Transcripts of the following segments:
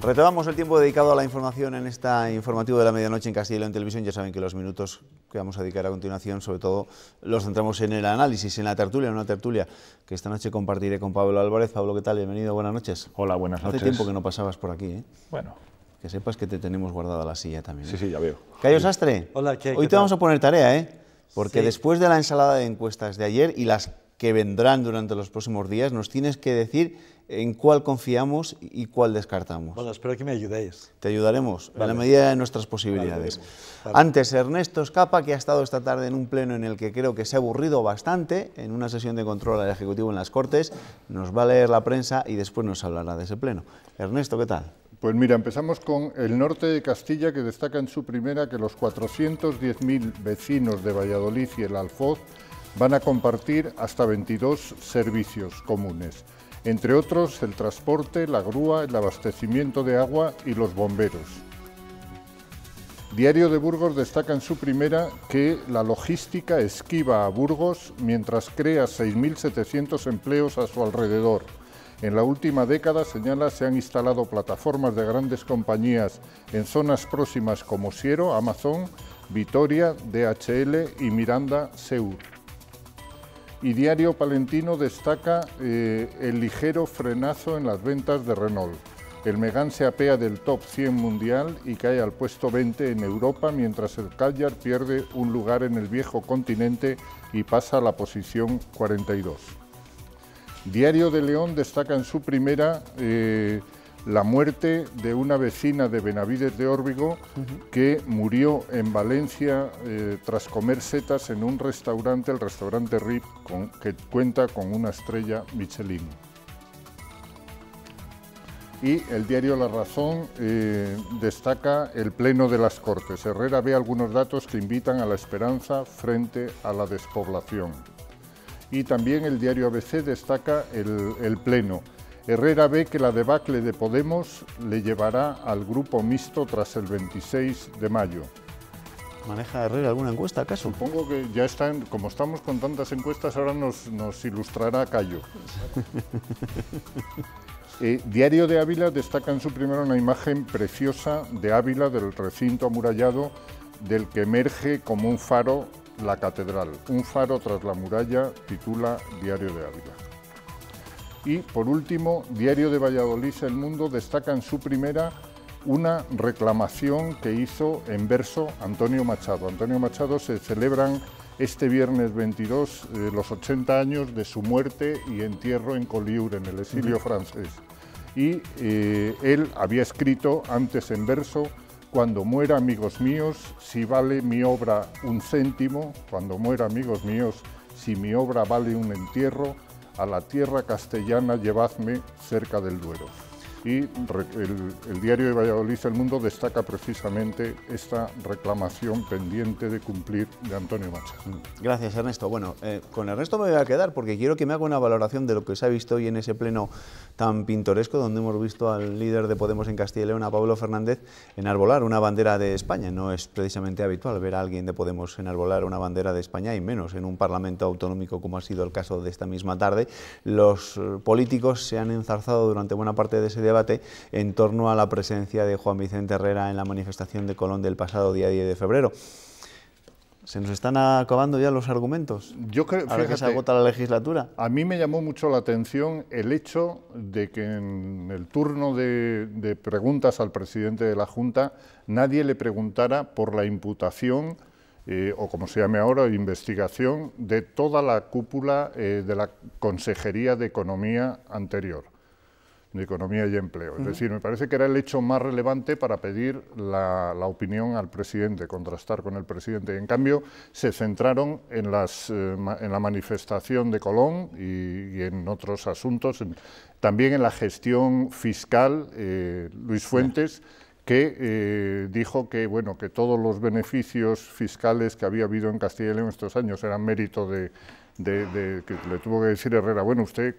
Retomamos el tiempo dedicado a la información en esta informativo de la medianoche en Castilla y León Televisión. Ya saben que los minutos que vamos a dedicar a continuación, sobre todo, los centramos en el análisis, en la tertulia, una tertulia que esta noche compartiré con Pablo Álvarez. Pablo, ¿qué tal? Bienvenido, buenas noches. Hola, buenas noches. Hace tiempo que no pasabas por aquí, ¿eh? Bueno. Que sepas que te tenemos guardada la silla también, ¿eh? Sí, ya veo. Cayo Sastre, hola, hoy te vamos a poner tarea, ¿eh? Porque sí. Después de la ensalada de encuestas de ayer y las que vendrán durante los próximos días, nos tienes que decir en cuál confiamos y cuál descartamos. Bueno, espero que me ayudéis. Te ayudaremos, vale. en la medida de nuestras posibilidades. Vale. Antes, Ernesto Escapa, que ha estado esta tarde en un pleno en el que creo que se ha aburrido bastante, en una sesión de control al Ejecutivo en las Cortes, nos va a leer la prensa y después nos hablará de ese pleno. Ernesto, ¿qué tal? Pues mira, empezamos con el norte de Castilla, que destaca en su primera que los 410.000 vecinos de Valladolid y el Alfoz van a compartir hasta 22 servicios comunes, entre otros el transporte, la grúa, el abastecimiento de agua y los bomberos. Diario de Burgos destaca en su primera que la logística esquiva a Burgos mientras crea 6.700 empleos a su alrededor. En la última década, señala, se han instalado plataformas de grandes compañías en zonas próximas como Siero, Amazon, Vitoria, DHL y Miranda, Seur. Y Diario Palentino destaca el ligero frenazo en las ventas de Renault. El Megane se apea del top 100 mundial y cae al puesto 20 en Europa, mientras el Kadjar pierde un lugar en el viejo continente y pasa a la posición 42. Diario de León destaca en su primera la muerte de una vecina de Benavides de Órbigo que murió en Valencia tras comer setas en un restaurante, el restaurante RIP, que cuenta con una estrella Michelin. Y el diario La Razón destaca el pleno de las Cortes. Herrera ve algunos datos que invitan a la esperanza frente a la despoblación. Y también el diario ABC destaca el pleno. Herrera ve que la debacle de Podemos le llevará al grupo mixto tras el 26 de mayo. ¿Maneja Herrera alguna encuesta, acaso? Supongo que ya están, como estamos con tantas encuestas, ahora nos ilustrará Cayo. Diario de Ávila destaca en su primera una imagen preciosa de Ávila, del recinto amurallado, del que emerge como un faro la catedral. Un faro tras la muralla, titula Diario de Ávila. Y por último, Diario de Valladolid, El Mundo, destaca en su primera una reclamación que hizo en verso Antonio Machado. Antonio Machado se celebran este viernes 22 los 80 años de su muerte y entierro en Collioure, en el exilio francés. Y él había escrito antes en verso: cuando muera, amigos míos, si vale mi obra un céntimo, cuando muera, amigos míos, si mi obra vale un entierro, a la tierra castellana llevadme cerca del Duero. Y el diario de Valladolid, El Mundo, destaca precisamente esta reclamación pendiente de cumplir de Antonio Machado. Gracias, Ernesto. Bueno, con Ernesto me voy a quedar porque quiero que me haga una valoración de lo que se ha visto hoy en ese pleno tan pintoresco, donde hemos visto al líder de Podemos en Castilla y León, a Pablo Fernández, enarbolar una bandera de España. No es precisamente habitual ver a alguien de Podemos enarbolar una bandera de España, y menos en un parlamento autonómico como ha sido el caso de esta misma tarde. Los políticos se han enzarzado durante buena parte de ese debate en torno a la presencia de Juan Vicente Herrera en la manifestación de Colón del pasado día 10 de febrero. ¿Se nos están acabando ya los argumentos? Yo creo, ahora que se agota la legislatura. A mí me llamó mucho la atención el hecho de que en el turno de preguntas al presidente de la Junta nadie le preguntara por la imputación, o como se llame ahora, investigación de toda la cúpula de la Consejería de Economía anterior, de Economía y Empleo. Es decir, me parece que era el hecho más relevante para pedir la opinión al presidente, contrastar con el presidente. En cambio, se centraron en la manifestación de Colón y en otros asuntos, también en la gestión fiscal. Luis Fuentes, que dijo que, bueno, que todos los beneficios fiscales que había habido en Castilla y León estos años eran mérito que le tuvo que decir Herrera: bueno, usted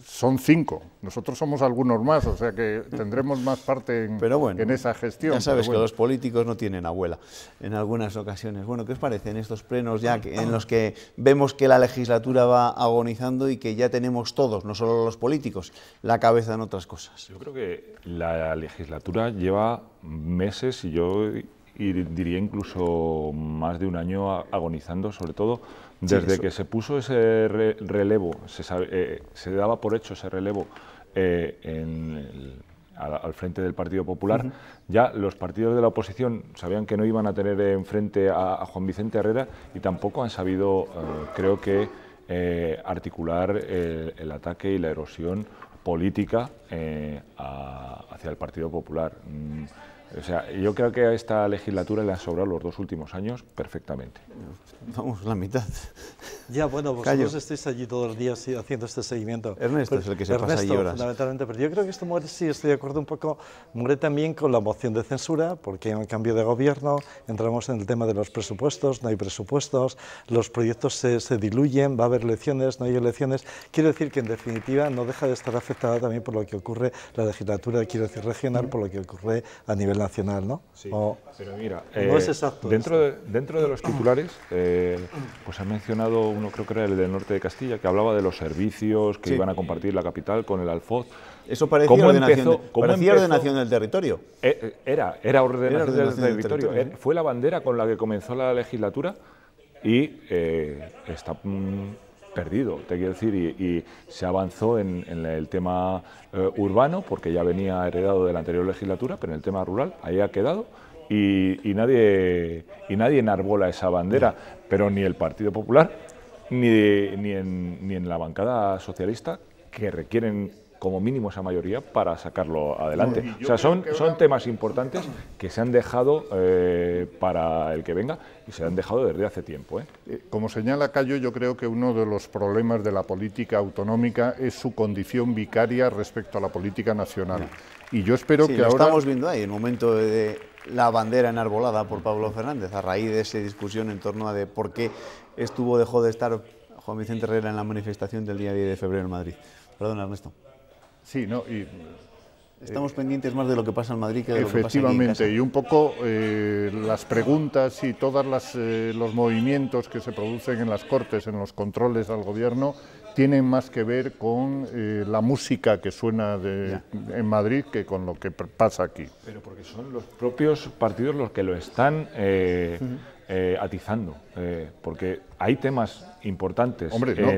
son 5, nosotros somos algunos más, o sea que tendremos más parte en esa gestión. Ya sabes que los políticos no tienen abuela en algunas ocasiones. Bueno, ¿qué os parece en estos plenos ya en los que vemos que la legislatura va agonizando y que ya tenemos todos, no solo los políticos, la cabeza en otras cosas? Yo creo que la legislatura lleva meses y yo diría incluso más de un año agonizando, sobre todo desde que se puso ese relevo, se daba por hecho ese relevo al frente del Partido Popular. Ya los partidos de la oposición sabían que no iban a tener enfrente a Juan Vicente Herrera y tampoco han sabido, creo que, articular el ataque y la erosión política hacia el Partido Popular. O sea, yo creo que a esta legislatura le han sobrado los 2 últimos años perfectamente. Vamos, la mitad. Ya, bueno, vosotros estáis allí todos los días haciendo este seguimiento. Ernesto es el que se pasa allí horas. Fundamentalmente, pero yo creo que esto muere, sí, estoy de acuerdo un poco, muere también con la moción de censura, porque hay un cambio de gobierno, entramos en el tema de los presupuestos, no hay presupuestos, los proyectos se diluyen, va a haber elecciones, no hay elecciones. Quiero decir que, en definitiva, no deja de estar afectada también por lo que ocurre la legislatura, quiero decir, regional, por lo que ocurre a nivel nacional, ¿no? Sí, pero mira, no es exacto. Dentro de los titulares, pues ha mencionado uno, creo que era el del norte de Castilla, que hablaba de los servicios que iban a compartir la capital con el Alfoz. Eso parecía ordenación del territorio. Era ordenación del territorio. Fue la bandera con la que comenzó la legislatura y está perdido, te quiero decir, y se avanzó en el tema urbano, porque ya venía heredado de la anterior legislatura, pero en el tema rural ahí ha quedado y nadie enarbola esa bandera, pero ni el Partido Popular ni en la bancada socialista, que requieren como mínimo esa mayoría para sacarlo adelante. O sea, son temas importantes que se han dejado para el que venga y se han dejado desde hace tiempo. Como señala Cayo, yo creo que uno de los problemas de la política autonómica es su condición vicaria respecto a la política nacional. Y yo espero que lo ahora... estamos viendo ahí, el momento de la bandera enarbolada por Pablo Fernández, a raíz de esa discusión en torno a por qué dejó de estar Juan Vicente Herrera en la manifestación del día 10 de febrero en Madrid. Perdón, Ernesto. Sí, no, estamos pendientes más de lo que pasa en Madrid que de lo que pasa aquí en casa. Efectivamente, y un poco las preguntas y todos los movimientos que se producen en las Cortes, en los controles al gobierno, tienen más que ver con la música que suena en Madrid que con lo que pasa aquí. Pero porque son los propios partidos los que lo están atizando, porque hay temas importantes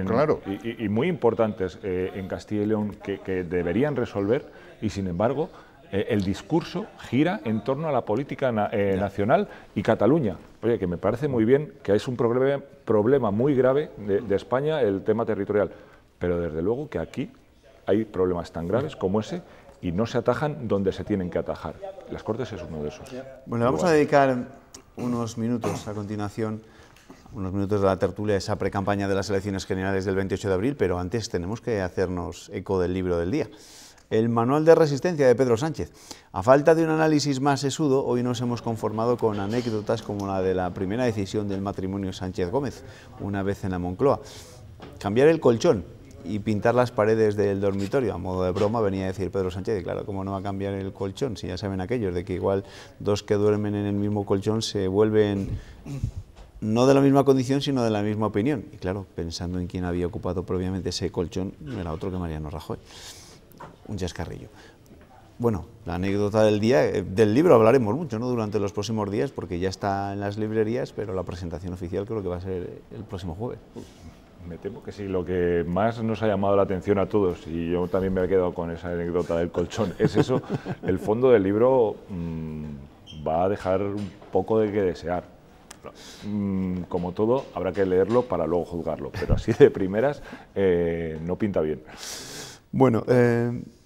claro. y muy importantes en Castilla y León que deberían resolver y, sin embargo, el discurso gira en torno a la política nacional y Cataluña. Oye, que me parece muy bien, que es un problema muy grave de España el tema territorial, pero desde luego que aquí hay problemas tan graves como ese y no se atajan donde se tienen que atajar. Las Cortes es uno de esos. Bueno, vamos a dedicar unos minutos a continuación, unos minutos de la tertulia, esa precampaña de las elecciones generales del 28 de abril, pero antes tenemos que hacernos eco del libro del día. El Manual de Resistencia de Pedro Sánchez. A falta de un análisis más sesudo, hoy nos hemos conformado con anécdotas como la de la primera decisión del matrimonio Sánchez-Gómez, una vez en la Moncloa. Cambiar el colchón y pintar las paredes del dormitorio. A modo de broma venía a decir Pedro Sánchez, claro, ¿cómo no va a cambiar el colchón? Si ya saben aquellos de que igual dos que duermen en el mismo colchón se vuelven no de la misma condición, sino de la misma opinión. Y claro, pensando en quién había ocupado previamente ese colchón, no era otro que Mariano Rajoy. Un chascarrillo. Bueno, la anécdota del día, del libro hablaremos mucho, ¿no?, durante los próximos días, porque ya está en las librerías, pero la presentación oficial creo que va a ser el próximo jueves. Me temo que sí, lo que más nos ha llamado la atención a todos, y yo también me he quedado con esa anécdota del colchón, es eso, el fondo del libro va a dejar un poco de que desear. Como todo, habrá que leerlo para luego juzgarlo, pero así de primeras no pinta bien. Bueno,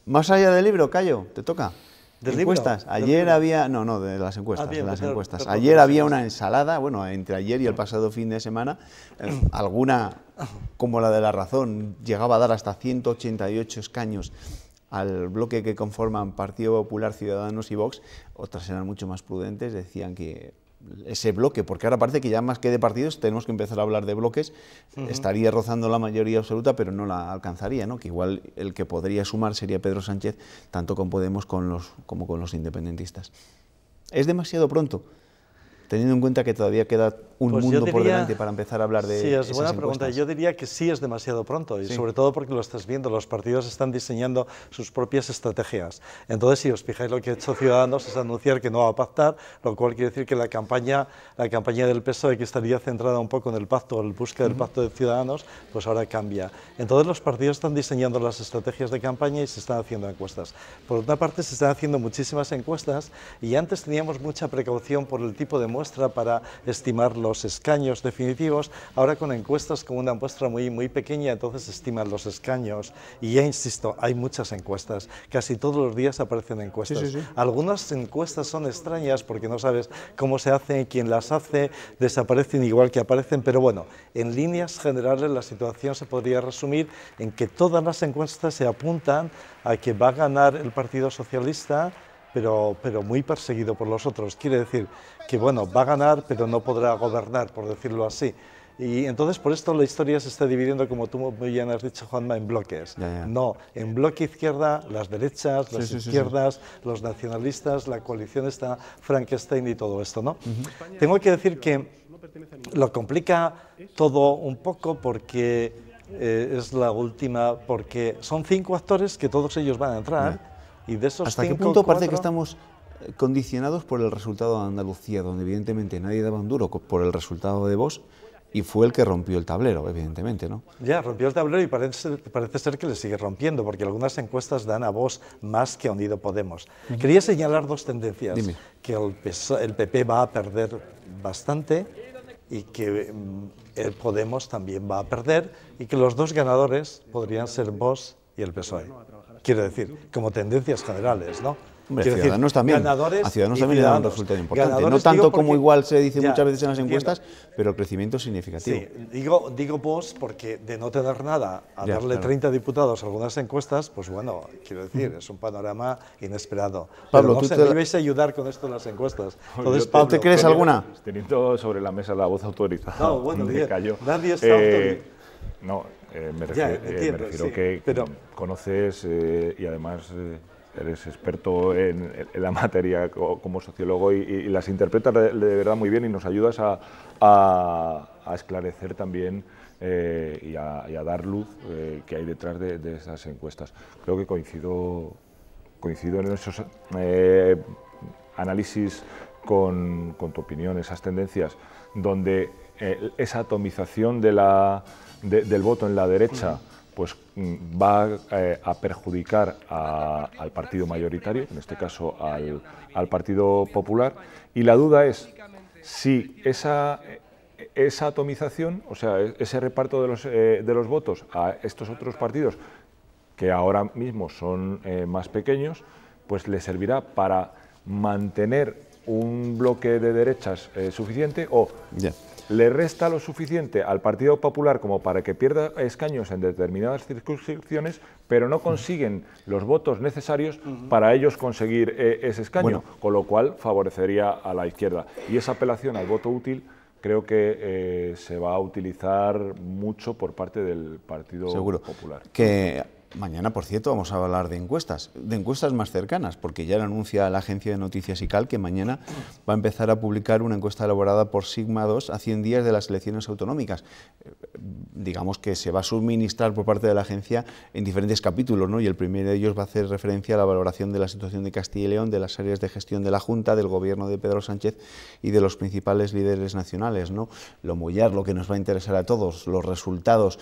más allá del libro, Cayo, te toca. ¿Del encuestas. Libro? Ayer había, no, de las encuestas, Bien, de las encuestas. perdón, ayer había una ensalada, bueno, entre ayer y el pasado fin de semana, alguna, como la de La Razón, llegaba a dar hasta 188 escaños al bloque que conforman Partido Popular, Ciudadanos y Vox. Otras eran mucho más prudentes, decían que ese bloque, porque ahora parece que ya más que de partidos tenemos que empezar a hablar de bloques, estaría rozando la mayoría absoluta, pero no la alcanzaría, ¿no? Que igual el que podría sumar sería Pedro Sánchez, tanto con Podemos como con los independentistas. ¿Es demasiado pronto? Teniendo en cuenta que todavía queda un mundo por delante para empezar a hablar de esas Sí, es buena pregunta. encuestas. Yo diría que sí es demasiado pronto, y sobre todo porque lo estás viendo, los partidos están diseñando sus propias estrategias. Entonces, si os fijáis, lo que ha hecho Ciudadanos es anunciar que no va a pactar, lo cual quiere decir que la campaña del PSOE, que estaría centrada un poco en el pacto, en busca del pacto de Ciudadanos, pues ahora cambia. Entonces, los partidos están diseñando las estrategias de campaña y se están haciendo encuestas. Por otra parte, se están haciendo muchísimas encuestas, y antes teníamos mucha precaución por el tipo de muestra para estimar los escaños definitivos. Ahora, con encuestas con una muestra muy pequeña, entonces se estiman los escaños. Y ya insisto, hay muchas encuestas, casi todos los días aparecen encuestas. Algunas encuestas son extrañas porque no sabes cómo se hacen, quién las hace, desaparecen igual que aparecen, pero bueno, en líneas generales la situación se podría resumir en que todas las encuestas se apuntan a que va a ganar el Partido Socialista, pero muy perseguido por los otros. Quiere decir que, bueno, va a ganar, pero no podrá gobernar, por decirlo así. Y entonces, por esto la historia se está dividiendo, como tú muy bien has dicho, Juanma, en bloques. No, en bloque izquierda, las derechas, las izquierdas, los nacionalistas, la coalición está Frankenstein y todo esto, ¿no? Tengo que decir que lo complica todo un poco porque es la última, porque son 5 actores que todos ellos van a entrar. Y de esos ¿Hasta qué punto parece que estamos condicionados por el resultado de Andalucía, donde evidentemente nadie daba un duro por el resultado de Vox, y fue el que rompió el tablero, evidentemente, ¿no? Ya, rompió el tablero, y parece ser que le sigue rompiendo, porque algunas encuestas dan a Vox más que a Unido Podemos. Quería señalar 2 tendencias. Dime. Que el PP va a perder bastante, y que el Podemos también va a perder, y que los 2 ganadores podrían ser Vox y el PSOE. Quiero decir, como tendencias generales, ¿no? Hombre, Ciudadanos también. A Ciudadanos también le da un resultado importante. No tanto como igual se dice muchas veces en las encuestas, pero el crecimiento es significativo. Sí, digo Vox porque de no tener nada a darle 30 diputados a algunas encuestas, pues bueno, quiero decir, es un panorama inesperado. Pablo, pero no sé, me ibais a ayudar con esto en las encuestas. Entonces, Pablo, ¿te crees alguna? Teniendo sobre la mesa la voz autorizada, no, bueno, me callo. Nadie está autorizado. No, me refiero que conoces y además eres experto en la materia como sociólogo y las interpretas de verdad muy bien, y nos ayudas a esclarecer también y a dar luz que hay detrás de esas encuestas. Creo que coincido en esos análisis con tu opinión, esas tendencias donde esa atomización del voto en la derecha pues va a perjudicar al partido mayoritario, en este caso al Partido Popular, y la duda es si esa atomización, o sea, ese reparto de los votos a estos otros partidos, que ahora mismo son más pequeños, pues le servirá para mantener un bloque de derechas suficiente, o le resta lo suficiente al Partido Popular como para que pierda escaños en determinadas circunscripciones, pero no consiguen los votos necesarios para ellos conseguir ese escaño, con lo cual favorecería a la izquierda. Y esa apelación al voto útil creo que se va a utilizar mucho por parte del Partido Popular. Que mañana, por cierto, vamos a hablar de encuestas más cercanas, porque ya lo anuncia la agencia de noticias ICAL que mañana va a empezar a publicar una encuesta elaborada por Sigma 2 a 100 días de las elecciones autonómicas. Digamos que se va a suministrar por parte de la agencia en diferentes capítulos, ¿no? Y el primero de ellos va a hacer referencia a la valoración de la situación de Castilla y León, de las áreas de gestión de la Junta, del gobierno de Pedro Sánchez y de los principales líderes nacionales, ¿no? Lo mollar, lo que nos va a interesar a todos, los resultados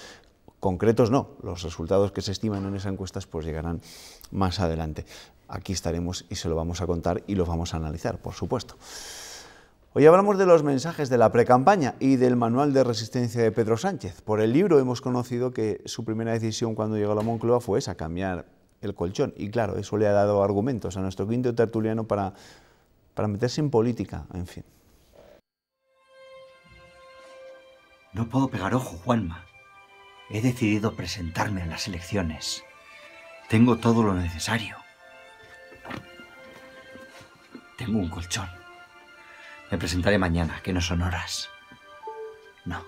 concretos no, los resultados que se estiman en esas encuestas pues llegarán más adelante. Aquí estaremos y se lo vamos a contar y los vamos a analizar, por supuesto. Hoy hablamos de los mensajes de la precampaña y del manual de resistencia de Pedro Sánchez. Por el libro hemos conocido que su primera decisión cuando llegó a la Moncloa fue esa, cambiar el colchón. Y claro, eso le ha dado argumentos a nuestro quinto tertuliano para meterse en política, en fin. No puedo pegar ojo, Juanma. He decidido presentarme a las elecciones. Tengo todo lo necesario. Tengo un colchón. Me presentaré mañana, que no son horas. No,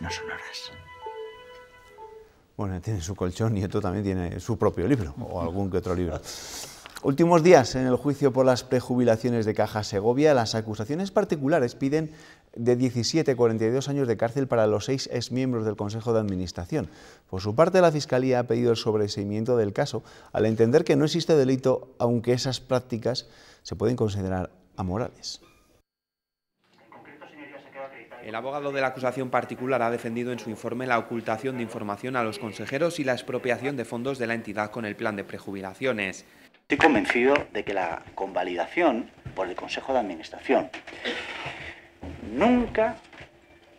no son horas. Bueno, tiene su colchón, Nieto también tiene su propio libro, o algún que otro libro. Últimos días en el juicio por las prejubilaciones de Caja Segovia, las acusaciones particulares piden de 17 a 42 años de cárcel para los 6 exmiembros del Consejo de Administración. Por su parte, la Fiscalía ha pedido el sobreseimiento del caso, al entender que no existe delito, aunque esas prácticas se pueden considerar amorales. El abogado de la acusación particular ha defendido en su informe la ocultación de información a los consejeros y la expropiación de fondos de la entidad con el plan de prejubilaciones. Estoy convencido de que la convalidación por el Consejo de Administración nunca,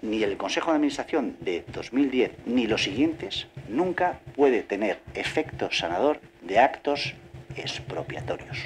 ni el Consejo de Administración de 2010 ni los siguientes, nunca puede tener efecto sanador de actos expropiatorios,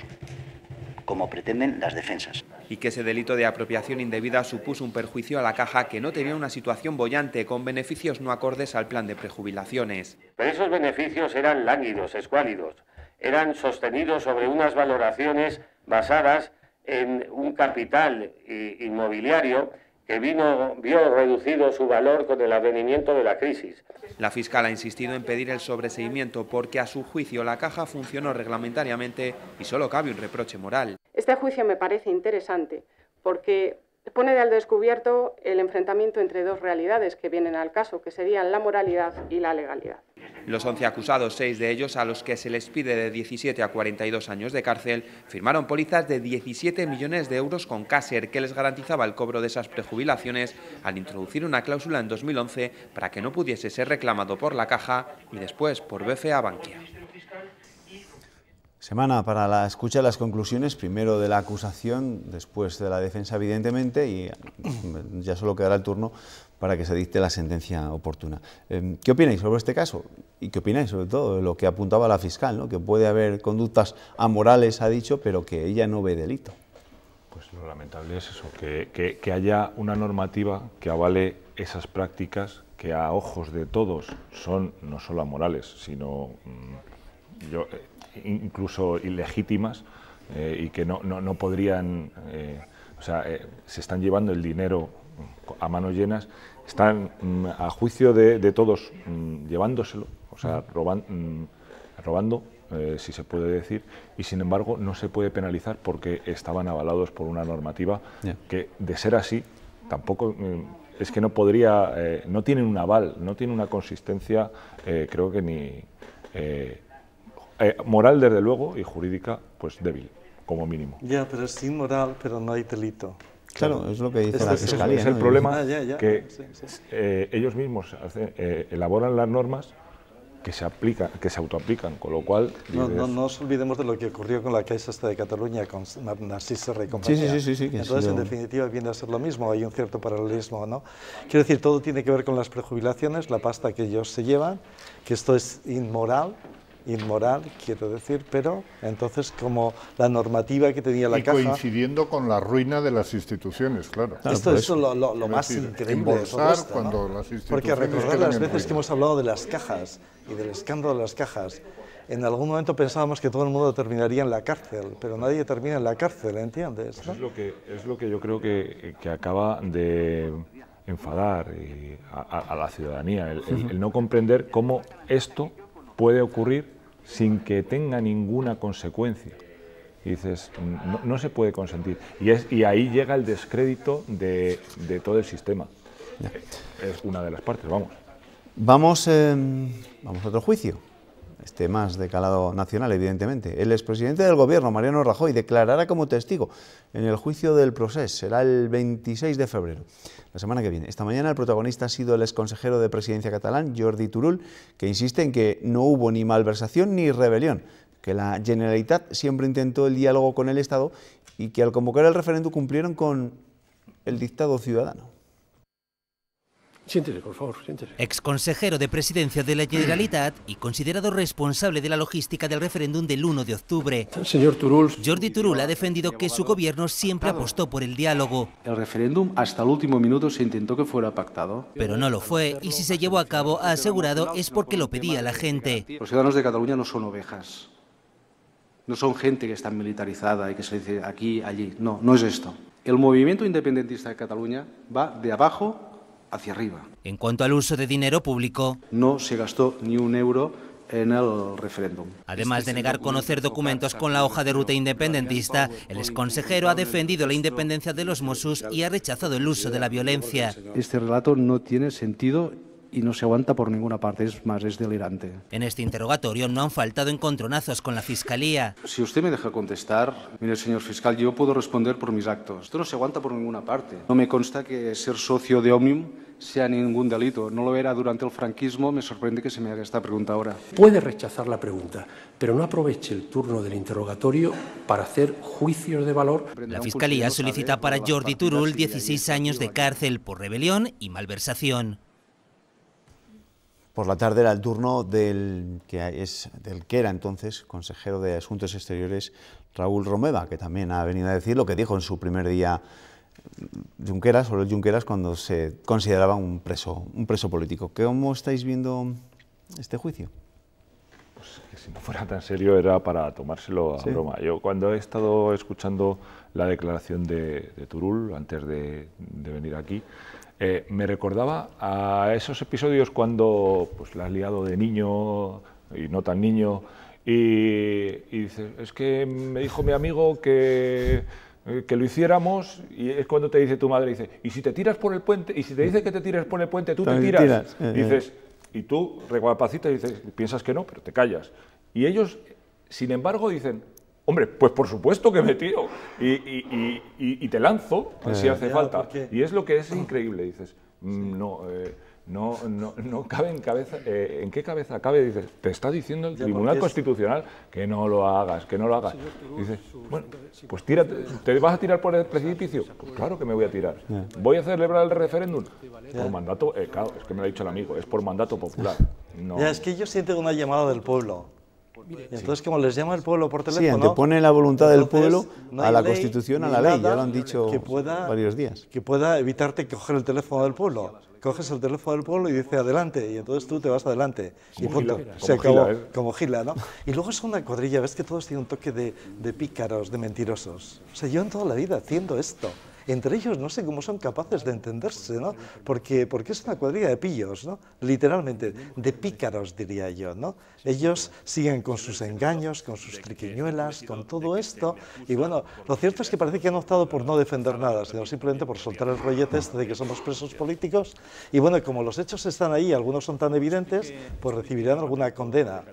como pretenden las defensas. Y que ese delito de apropiación indebida supuso un perjuicio a la Caja que no tenía una situación boyante con beneficios no acordes al plan de prejubilaciones. Pero esos beneficios eran lánguidos, escuálidos, eran sostenidos sobre unas valoraciones basadas en un capital inmobiliario que vio reducido su valor con el advenimiento de la crisis. La fiscal ha insistido en pedir el sobreseimiento porque a su juicio la Caja funcionó reglamentariamente y solo cabe un reproche moral. Este juicio me parece interesante porque pone al descubierto el enfrentamiento entre dos realidades que vienen al caso, que serían la moralidad y la legalidad. Los 11 acusados, 6 de ellos, a los que se les pide de 17 a 42 años de cárcel, firmaron pólizas de 17 millones de euros con Caser, que les garantizaba el cobro de esas prejubilaciones al introducir una cláusula en 2011 para que no pudiese ser reclamado por la Caja y después por BCA Bankia. Semana para la escucha de las conclusiones, primero de la acusación, después de la defensa, evidentemente, y ya solo quedará el turno para que se dicte la sentencia oportuna. ¿Qué opináis sobre este caso? Y qué opináis sobre todo de lo que apuntaba la fiscal, ¿no? Que puede haber conductas amorales, ha dicho, pero que ella no ve delito. Pues lo lamentable es eso, que haya una normativa que avale esas prácticas que a ojos de todos son no solo amorales, sino incluso ilegítimas y que no podrían, se están llevando el dinero a manos llenas, están a juicio de todos llevándoselo, o sea, robando, si se puede decir, y sin embargo no se puede penalizar porque estaban avalados por una normativa que, de ser así, tampoco es que no podría, no tienen un aval, no tiene una consistencia, creo que ni moral desde luego y jurídica pues débil, como mínimo. Ya, pero es inmoral, pero no hay delito. Claro, es lo que dice la Fiscalía. Es el problema que ellos mismos elaboran las normas que se autoaplican, con lo cual... No nos olvidemos de lo que ocurrió con la Caixa de Cataluña, con Narcís Serra y compañía. Sí. Entonces, en definitiva, viene a ser lo mismo, hay un cierto paralelismo, ¿no? Quiero decir, todo tiene que ver con las prejubilaciones, la pasta que ellos se llevan, que esto es inmoral, quiero decir, pero entonces como la normativa que tenía la Caja... Y coincidiendo con la ruina de las instituciones, claro. Esto es lo más increíble de todo esto, cuando ¿no? las instituciones... Porque recordar las veces que hemos hablado de las cajas y del escándalo de las cajas, en algún momento pensábamos que todo el mundo terminaría en la cárcel, pero nadie termina en la cárcel, ¿entiendes? Pues ¿no? Es lo que yo creo que acaba de enfadar a la ciudadanía, el no comprender cómo esto puede ocurrir sin que tenga ninguna consecuencia. Y dices, no se puede consentir. Y ahí llega el descrédito de todo el sistema. Es una de las partes, vamos. Vamos a otro juicio, este más de calado nacional, evidentemente. El expresidente del Gobierno, Mariano Rajoy, declarará como testigo en el juicio del Procés. Será el 26 de febrero, la semana que viene. Esta mañana el protagonista ha sido el exconsejero de Presidencia catalán, Jordi Turull, que insiste en que no hubo ni malversación ni rebelión, que la Generalitat siempre intentó el diálogo con el Estado y que al convocar el referéndum cumplieron con el dictado ciudadano. Siéntese, por favor, siéntese. Exconsejero de Presidencia de la Generalitat y considerado responsable de la logística del referéndum del 1 de octubre. Señor Turull. Jordi Turull ha defendido que su gobierno siempre apostó por el diálogo. El referéndum hasta el último minuto se intentó que fuera pactado. Pero no lo fue, y si se llevó a cabo, ha asegurado, es porque lo pedía la gente. Los ciudadanos de Cataluña no son ovejas. No son gente que está militarizada y que se dice aquí, allí. No, no es esto. El movimiento independentista de Cataluña va de abajo hacia arriba. En cuanto al uso de dinero público, no se gastó ni un euro en el referéndum. Además de negar conocer documentos con la hoja de ruta independentista, el exconsejero ha defendido la independencia de los Mossos y ha rechazado el uso de la violencia. Este relato no tiene sentido y no se aguanta por ninguna parte, es más, es delirante. En este interrogatorio no han faltado encontronazos con la Fiscalía. Si usted me deja contestar, mire, señor fiscal, yo puedo responder por mis actos. Esto no se aguanta por ninguna parte. No me consta que ser socio de Òmnium sea ningún delito. No lo era durante el franquismo, me sorprende que se me haga esta pregunta ahora. Puede rechazar la pregunta, pero no aproveche el turno del interrogatorio para hacer juicios de valor. La Fiscalía solicita para Jordi Turull 16 años de cárcel por rebelión y malversación. Por la tarde era el turno del que era entonces consejero de Asuntos Exteriores, Raúl Romeva, que también ha venido a decir lo que dijo en su primer día Junqueras, sobre Junqueras, cuando se consideraba un preso político. ¿Cómo estáis viendo este juicio? Pues que si no fuera tan serio era para tomárselo a broma. Yo cuando he estado escuchando la declaración de Turull antes de venir aquí, me recordaba a esos episodios cuando pues, la has liado de niño y no tan niño y dices, es que me dijo mi amigo que lo hiciéramos, y es cuando te dice tu madre, dice, y si te tiras por el puente, y si te dice que te tires por el puente, tú te tiras. Dices, y tú recapacitas y dices, piensas que no, pero te callas. Y ellos, sin embargo, dicen, hombre, pues por supuesto que me tiro y te lanzo si hace falta. Y es lo que es increíble, dices, no cabe en cabeza, ¿en qué cabeza cabe? Dices, te está diciendo el Tribunal Constitucional que no lo hagas, que no lo hagas. Dices, bueno, pues tírate, ¿te vas a tirar por el precipicio? Pues claro que me voy a tirar. ¿Voy a celebrar el referéndum? Por mandato, claro, es que me lo ha dicho el amigo, es por mandato popular. No. Ya, es que ellos sienten una llamada del pueblo. Y entonces, como les llama el pueblo por teléfono... Sí, antepone la voluntad del pueblo a la Constitución, a la ley, ya lo han dicho varios días. Que pueda evitarte coger el teléfono del pueblo. Coges el teléfono del pueblo y dice adelante, y entonces tú te vas adelante. Y punto. Se acabó, como Gila, ¿no? Y luego es una cuadrilla, ves que todos tienen un toque de pícaros, de mentirosos. O sea, yo en toda la vida haciendo esto. Entre ellos no sé cómo son capaces de entenderse, ¿no? Porque es una cuadrilla de pillos, ¿no? Literalmente, de pícaros, diría yo, ¿no? Ellos siguen con sus engaños, con sus triquiñuelas, con todo esto, y bueno, lo cierto es que parece que han optado por no defender nada, sino simplemente por soltar el rollete este de que somos presos políticos, y bueno, como los hechos están ahí, algunos son tan evidentes, pues recibirán alguna condena,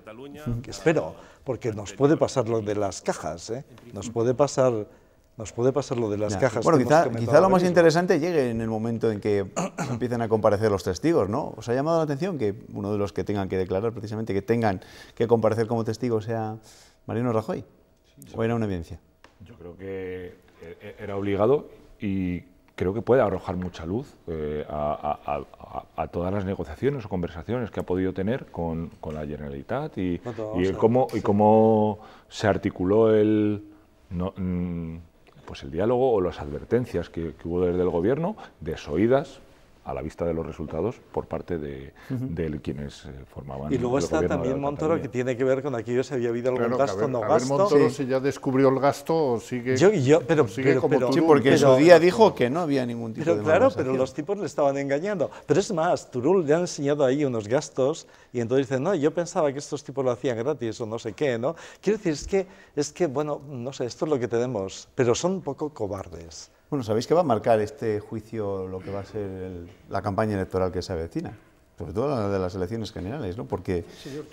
que espero, porque nos puede pasar lo de las cajas, ¿eh? Nos puede pasar lo de las cajas. Bueno, quizá lo más interesante llegue en el momento en que empiecen a comparecer los testigos, ¿no? ¿Os ha llamado la atención que uno de los que tengan que declarar, precisamente, que tengan que comparecer como testigo sea Mariano Rajoy? ¿O era una evidencia? Yo creo que era obligado y creo que puede arrojar mucha luz a todas las negociaciones o conversaciones que ha podido tener con la Generalitat y cómo se articuló pues el diálogo o las advertencias que hubo desde el Gobierno, desoídas a la vista de los resultados por parte de quienes formaban. Y luego está también Montoro, que tiene que ver con aquello si había habido algún gasto o no gasto. Montoro, si ya descubrió el gasto o sigue, pero sí, porque en su día dijo que no había ningún tipo de claro, pero los tipos le estaban engañando. Pero es más, Turull le han enseñado ahí unos gastos y entonces dicen, no, yo pensaba que estos tipos lo hacían gratis o no sé qué, ¿no? Quiero decir, es que, bueno, no sé, esto es lo que tenemos, pero son un poco cobardes. Bueno, ¿sabéis que va a marcar este juicio lo que va a ser la campaña electoral que se avecina? Sobre todo la de las elecciones generales, ¿no? Porque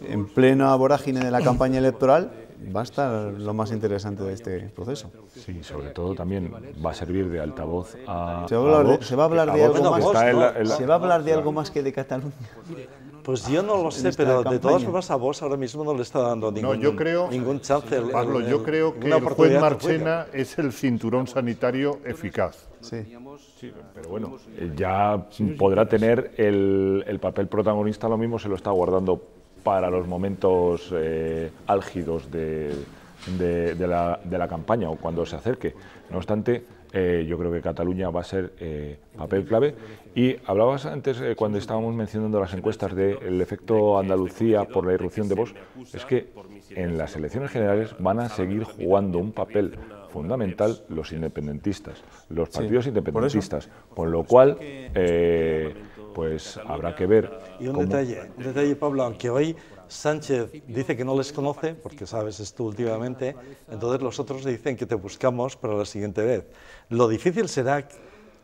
en plena vorágine de la campaña electoral va a estar lo más interesante de este proceso. Sí, sobre todo también va a servir de altavoz a Vox. ¿Se va a hablar de algo más que de Cataluña? Pues yo no lo sé, pero de todas formas a Vox ahora mismo no le está dando ningún chance. Pablo, yo creo que el juez Marchena es el cinturón sanitario eficaz. Sí, pero bueno, ya podrá tener el papel protagonista, lo mismo se lo está guardando para los momentos álgidos de la campaña o cuando se acerque. No obstante, yo creo que Cataluña va a ser papel clave. Y hablabas antes, cuando estábamos mencionando las encuestas, del efecto Andalucía por la irrupción de Vox, es que en las elecciones generales van a seguir jugando un papel fundamental los independentistas, los partidos independentistas, con lo cual pues habrá que ver. Y un detalle, Pablo, aunque hoy Sánchez dice que no les conoce, porque sabes esto últimamente, entonces los otros dicen que te buscamos para la siguiente vez. Lo difícil será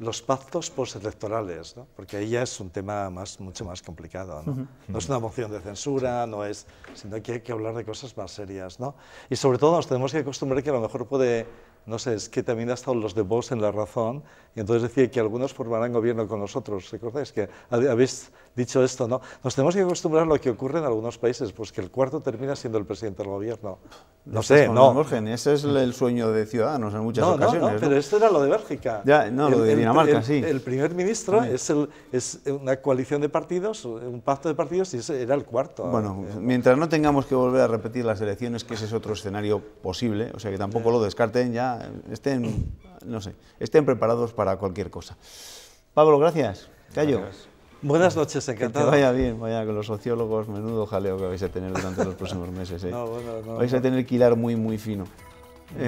los pactos postelectorales, ¿no? Porque ahí ya es un tema mucho más complicado, ¿no? No es una moción de censura, sino que hay que hablar de cosas más serias, ¿no? Y sobre todo nos tenemos que acostumbrar que a lo mejor puede, no sé, es que también ha estado los de Vox en la razón, y entonces decía que algunos formarán gobierno con nosotros. ¿Recordáis que habéis dicho esto, no? Nos tenemos que acostumbrar a lo que ocurre en algunos países, pues que el cuarto termina siendo el presidente del gobierno. No sé, no. Morgen, ese es el sueño de Ciudadanos en muchas ocasiones. No, pero esto era lo de Bélgica. Ya, no, lo de Dinamarca, sí. El primer ministro es una coalición de partidos, un pacto de partidos, y ese era el cuarto. Bueno, mientras no tengamos que volver a repetir las elecciones, que ese es otro escenario posible, o sea que tampoco lo descarten, ya estén preparados para cualquier cosa. Pablo, gracias. Callo. Gracias. Buenas noches, encantado. Que te vaya bien, vaya con los sociólogos, menudo jaleo que vais a tener durante los próximos meses. Vais a tener que hilar muy, muy fino.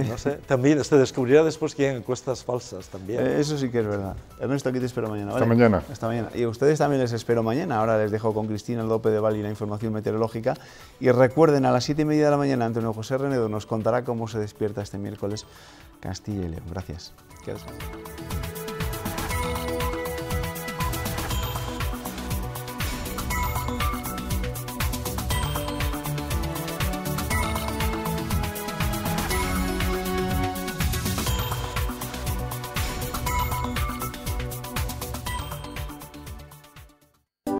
No sé, también se descubrirá después que hay encuestas falsas también. Eso sí que es verdad. Ernesto, aquí te espero mañana. ¿vale? Hasta mañana. Hasta mañana. Y a ustedes también les espero mañana. Ahora les dejo con Cristina López de Val y la información meteorológica. Y recuerden, a las 7:30 de la mañana, Antonio José Renedo nos contará cómo se despierta este miércoles Castilla y León. Gracias. Quedaos.